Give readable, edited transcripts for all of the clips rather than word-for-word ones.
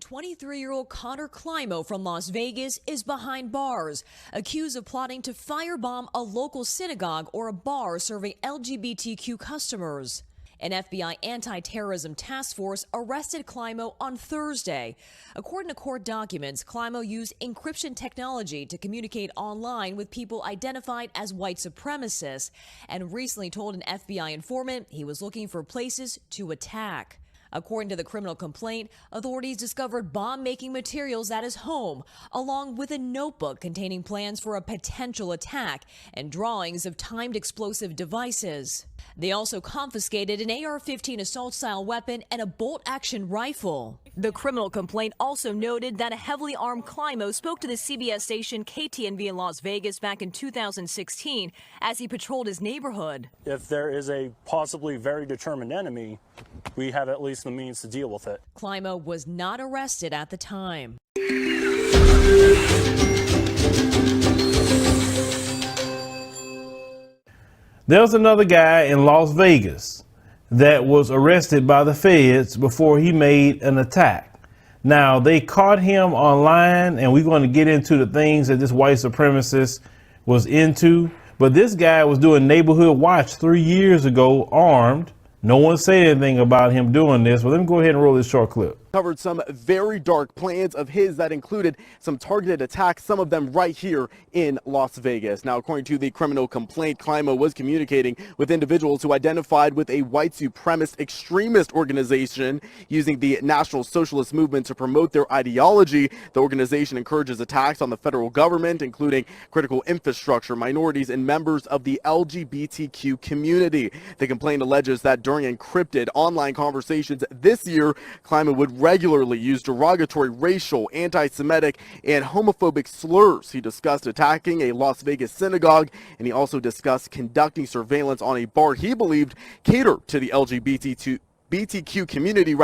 23-year-old Connor Climo from Las Vegas is behind bars, accused of plotting to firebomb a local synagogue or a bar serving LGBTQ customers. An FBI anti-terrorism task force arrested Climo on Thursday. According to court documents, Climo used encryption technology to communicate online with people identified as white supremacists and recently told an FBI informant he was looking for places to attack. According to the criminal complaint, authorities discovered bomb-making materials at his home, along with a notebook containing plans for a potential attack and drawings of timed explosive devices. They also confiscated an AR-15 assault-style weapon and a bolt-action rifle. The criminal complaint also noted that a heavily armed Climo spoke to the CBS station KTNV in Las Vegas back in 2016 as he patrolled his neighborhood. If there is a possibly very determined enemy, we have at least the means to deal with it. Climo was not arrested at the time. There's another guy in Las Vegas that was arrested by the feds before he made an attack. Now, they caught him online, and we're going to get into the things that this white supremacist was into. But this guy was doing neighborhood watch 3 years ago, armed. No one said anything about him doing this. Well, let me go ahead and roll this short clip. Covered some very dark plans of his that included some targeted attacks, some of them right here in Las Vegas. Now, according to the criminal complaint, Climo was communicating with individuals who identified with a white supremacist extremist organization using the National Socialist Movement to promote their ideology. The organization encourages attacks on the federal government, including critical infrastructure, minorities, and members of the LGBTQ community. The complaint alleges that during encrypted online conversations this year, Climo would regularly use derogatory racial, anti-Semitic, and homophobic slurs. He discussed attacking a Las Vegas synagogue, and he also discussed conducting surveillance on a bar he believed catered to the LGBTQ community,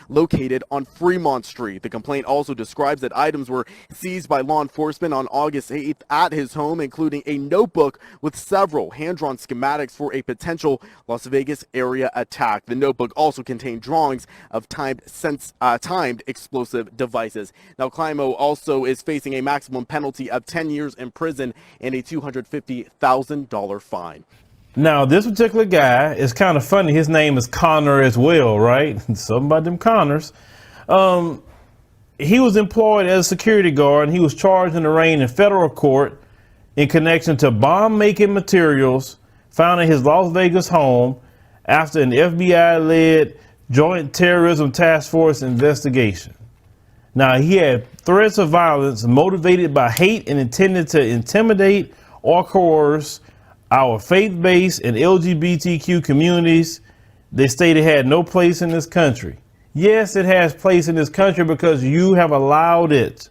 located on Fremont Street. The complaint also describes that items were seized by law enforcement on August 8th at his home, including a notebook with several hand-drawn schematics for a potential Las Vegas area attack. The notebook also contained drawings of timed explosive devices. Now, Climo also is facing a maximum penalty of 10 years in prison and a $250,000 fine. Now, this particular guy is kind of funny. His name is Connor as well, right? Something about them Connors. He was employed as a security guard, and he was charged and arraigned in federal court in connection to bomb-making materials found in his Las Vegas home after an FBI-led Joint Terrorism Task Force investigation. Now, he had threats of violence motivated by hate and intended to intimidate or coerce our faith-based and LGBTQ communities. They stated had no place in this country. Yes, it has place in this country because you have allowed it.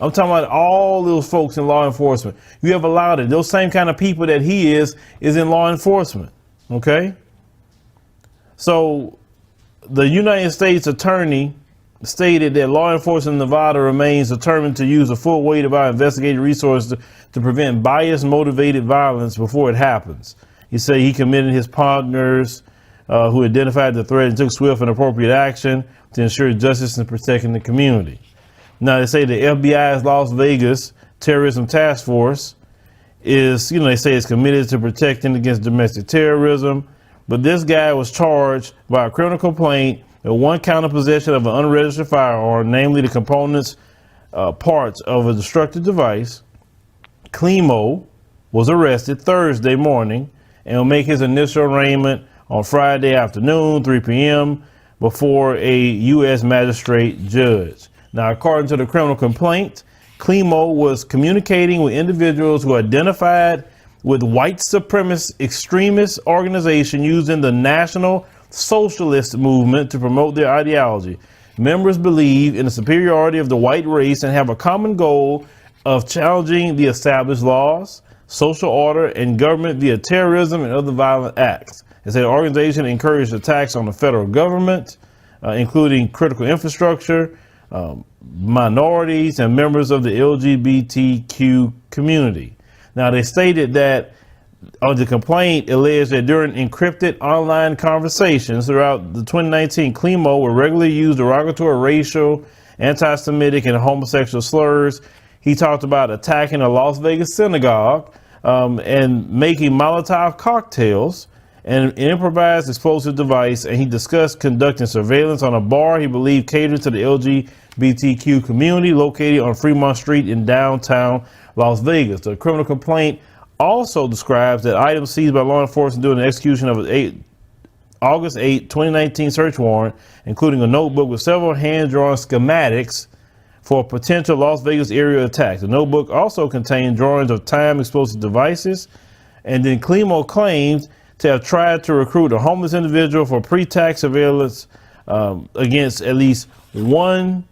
I'm talking about all those folks in law enforcement. You have allowed it. Those same kind of people that he is in law enforcement. Okay? So the United States Attorney stated that law enforcement in Nevada remains determined to use the full weight of our investigative resources to prevent bias-motivated violence before it happens. He said he commended his partners who identified the threat and took swift and appropriate action to ensure justice and protecting the community. Now, they say the FBI's Las Vegas Terrorism Task Force is, they say it's committed to protecting against domestic terrorism. But this guy was charged by a criminal complaint and one count of possession of an unregistered firearm, namely the components, parts of a destructive device. Climo was arrested Thursday morning and will make his initial arraignment on Friday afternoon, 3 p.m. before a U.S. magistrate judge. Now, according to the criminal complaint, Climo was communicating with individuals who identified with white supremacist extremist organization using the National Socialist Movement to promote their ideology. Members believe in the superiority of the white race and have a common goal of challenging the established laws, social order, and government via terrorism and other violent acts. They say the organization encouraged attacks on the federal government, including critical infrastructure, minorities, and members of the LGBTQ community. Now, they stated that the complaint alleged that during encrypted online conversations throughout the 2019, Climo would regularly use derogatory racial anti-Semitic and homosexual slurs. He talked about attacking a Las Vegas synagogue and making Molotov cocktails and an improvised explosive device. And he discussed conducting surveillance on a bar he believed catered to the LGBTQ community located on Fremont Street in downtown Las Vegas. The criminal complaint also describes that items seized by law enforcement during the execution of August 8, 2019 search warrant, including a notebook with several hand-drawn schematics for a potential Las Vegas area attack. The notebook also contained drawings of timed explosive devices, and then Climo claims to have tried to recruit a homeless individual for pre-tax surveillance against at least one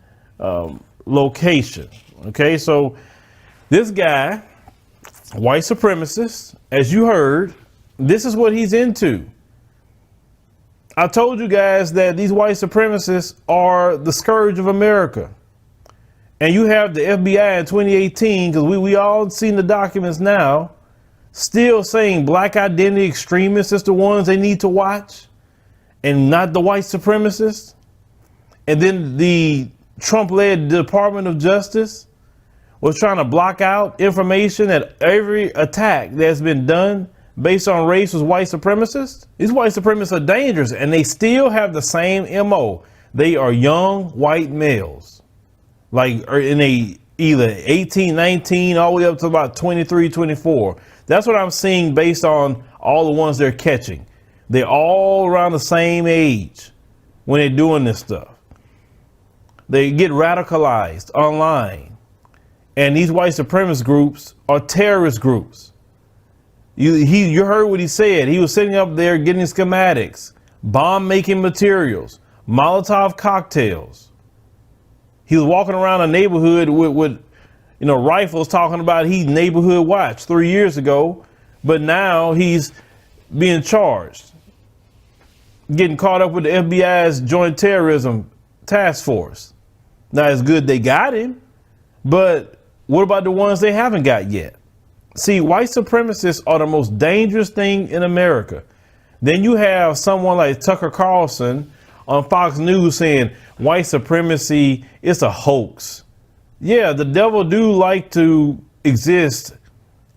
location. Okay, so this guy, white supremacist, as you heard, this is what he's into. I told you guys that these white supremacists are the scourge of America. And you have the FBI in 2018, because we all seen the documents now, still saying black identity extremists is the ones they need to watch and not the white supremacists. And then the Trump-led Department of Justice was trying to block out information that every attack that's been done based on race was white supremacists. These white supremacists are dangerous, and they still have the same MO. They are young white males, like in either 18, 19, all the way up to about 23, 24. That's what I'm seeing based on all the ones they're catching. They're all around the same age when they're doing this stuff. They get radicalized online. And these white supremacist groups are terrorist groups. You heard what he said. He was sitting up there getting schematics, bomb-making materials, Molotov cocktails. He was walking around a neighborhood with rifles, talking about he neighborhood watch 3 years ago, but now he's being charged, getting caught up with the FBI's Joint Terrorism Task Force. Now, it's good they got him, but what about the ones they haven't got yet? See, white supremacists are the most dangerous thing in America. Then you have someone like Tucker Carlson on Fox News saying white supremacy is a hoax. Yeah, the devil do like to exist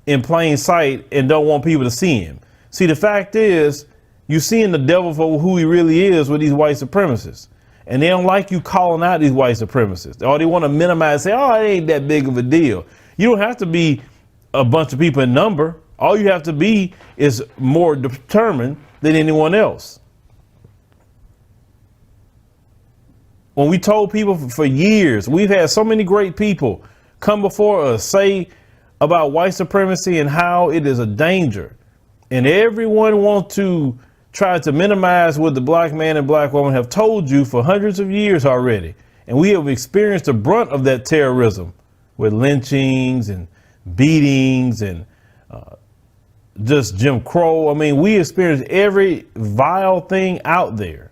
in plain sight and don't want people to see him. See, the fact is, you're seeing the devil for who he really is with these white supremacists. And they don't like you calling out these white supremacists. Or they want to minimize, say, oh, it ain't that big of a deal. You don't have to be a bunch of people in number. All you have to be is more determined than anyone else. When we told people for years, we've had so many great people come before us say about white supremacy and how it is a danger. And everyone wants to try to minimize what the black man and black woman have told you for hundreds of years already. And we have experienced the brunt of that terrorism with lynchings and beatings and just Jim Crow. I mean, we experienced every vile thing out there.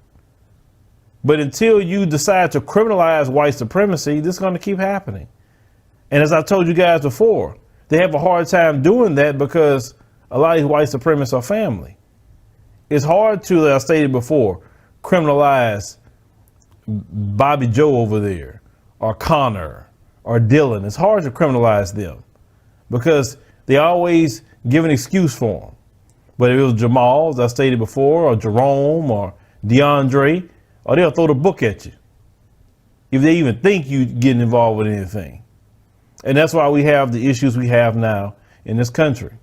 But until you decide to criminalize white supremacy, this is going to keep happening. And as I told you guys before, they have a hard time doing that because a lot of these white supremacists are family. It's hard to, as I stated before, criminalize Bobby Joe over there, or Connor, or Dylan. It's hard to criminalize them because they always give an excuse for them. But if it was Jamal, as I stated before, or Jerome, or DeAndre, or they'll throw the book at you if they even think you getting involved with anything. And that's why we have the issues we have now in this country.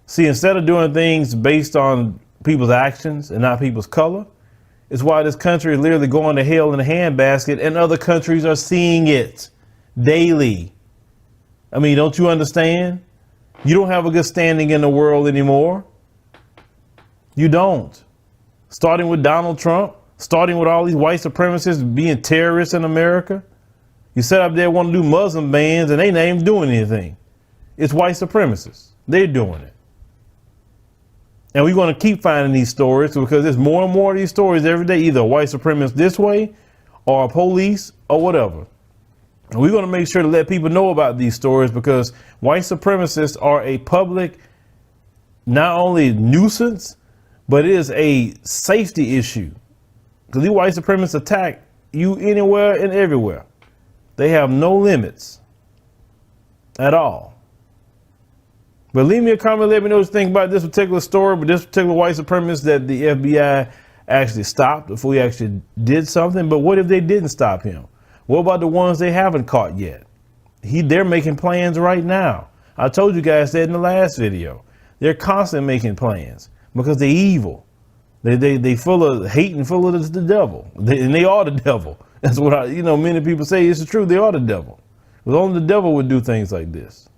See, instead of doing things based on people's actions and not people's color, it's why this country is literally going to hell in a handbasket, and other countries are seeing it daily. I mean, don't you understand? You don't have a good standing in the world anymore. You don't. Starting with Donald Trump, starting with all these white supremacists being terrorists in America. You sit up there want to do Muslim bans and they ain't even doing anything. It's white supremacists. They're doing it. And we're going to keep finding these stories because there's more and more of these stories every day, either a white supremacist this way or police or whatever. And we're going to make sure to let people know about these stories because white supremacists are a public, not only nuisance, but it is a safety issue because these white supremacists attack you anywhere and everywhere. They have no limits at all. But leave me a comment, let me know what you think about this particular story, but this particular white supremacist that the FBI actually stopped before he actually did something. But what if they didn't stop him? What about the ones they haven't caught yet? They're making plans right now. I told you guys that in the last video. They're constantly making plans because they're evil. They full of hate and full of the devil. And they are the devil. That's what many people say. It's true. They are the devil. But only the devil would do things like this.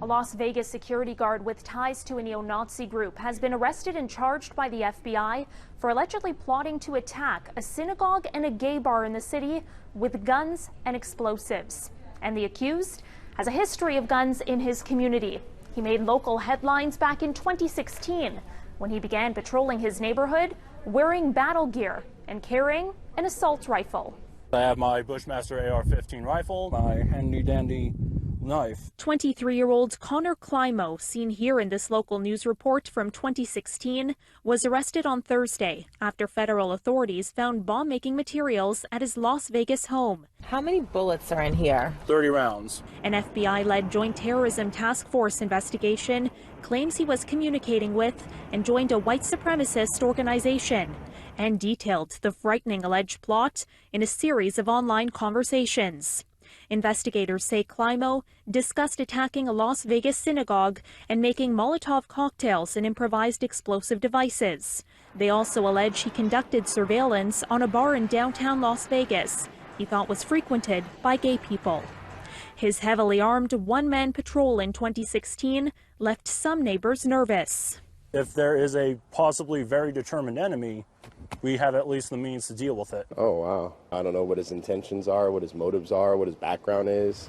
A Las Vegas security guard with ties to a neo-Nazi group has been arrested and charged by the FBI for allegedly plotting to attack a synagogue and a gay bar in the city with guns and explosives. And the accused has a history of guns in his community. He made local headlines back in 2016 when he began patrolling his neighborhood wearing battle gear and carrying an assault rifle. I have my Bushmaster AR-15 rifle, my handy-dandy knife. 23-year-old Connor Climo, seen here in this local news report from 2016, was arrested on Thursday after federal authorities found bomb-making materials at his Las Vegas home. How many bullets are in here? 30 rounds. An FBI-led Joint Terrorism Task Force investigation claims he was communicating with and joined a white supremacist organization and detailed the frightening alleged plot in a series of online conversations. Investigators say Climo discussed attacking a Las Vegas synagogue and making Molotov cocktails and improvised explosive devices. They also allege he conducted surveillance on a bar in downtown Las Vegas he thought was frequented by gay people. His heavily armed one-man patrol in 2016 left some neighbors nervous. If there is a possibly very determined enemy, we have at least the means to deal with it. Oh, wow. I don't know what his intentions are, what his motives are, what his background is.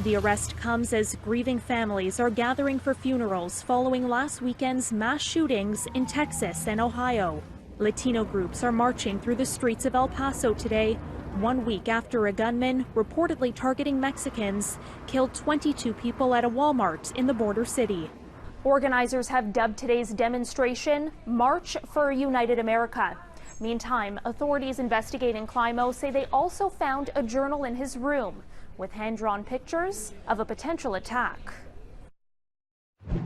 The arrest comes as grieving families are gathering for funerals following last weekend's mass shootings in Texas and Ohio. Latino groups are marching through the streets of El Paso today, 1 week after a gunman reportedly targeting Mexicans killed 22 people at a Walmart in the border city. Organizers have dubbed today's demonstration March for a United America. Meantime, authorities investigating Climo say they also found a journal in his room with hand-drawn pictures of a potential attack.